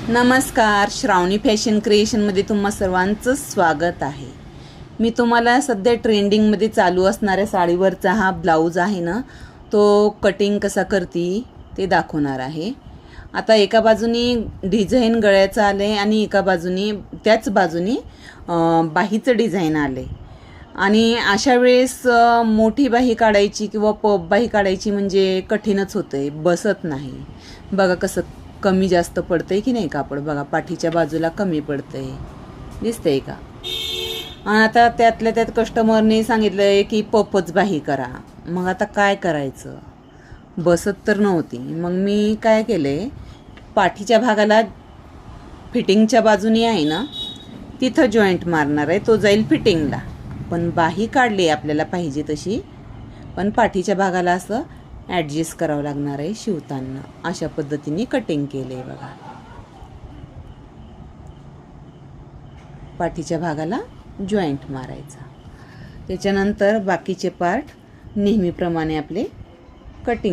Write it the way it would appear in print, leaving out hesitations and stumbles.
नमस्कार, श्रावणी फॅशन क्रिएशनमध्ये तुम्हा सर्वांचं स्वागत आहे. मी तुम्हाला सध्या ट्रेंडिंगमध्ये चालू असणाऱ्या साडीवरचा हा ब्लाऊज आहे ना, तो कटिंग कसा करते ते दाखवणार आहे. आता एका बाजूनी डिझाईन गळ्याचं आलं आहे आणि एका बाजूनी त्याच बाजूनी बाहीचं डिझाईन आलं आहे. आणि अशा वेळेस मोठी बाही काढायची किंवा पफ बाही काढायची म्हणजे कठीणच होतं आहे, बसत नाही. बघा कसं कमी जास्त पडतंय की नाही कापड. बघा पाठीच्या बाजूला कमी पडतंय, दिसतंय का. आणि आता त्यातल्या त्यात कस्टमरने सांगितलंय की पफच बाही करा. मग आता काय करायचं, बसत तर नव्हती. मग मी काय केलंय, पाठीच्या भागाला फिटिंगच्या बाजूनी आहे ना तिथं जॉईंट मारणार आहे, तो जाईल फिटिंगला. पण बाही काढली आपल्याला पाहिजे तशी, पण पाठीच्या भागाला असं ॲडजस्ट करावं लागणार आहे शिवताना. अशा पद्धतीने कटिंग केलं आहे बघा. पाठीच्या भागाला जॉईंट मारायचा, त्याच्यानंतर बाकीचे पार्ट नेहमीप्रमाणे आपले कटिंग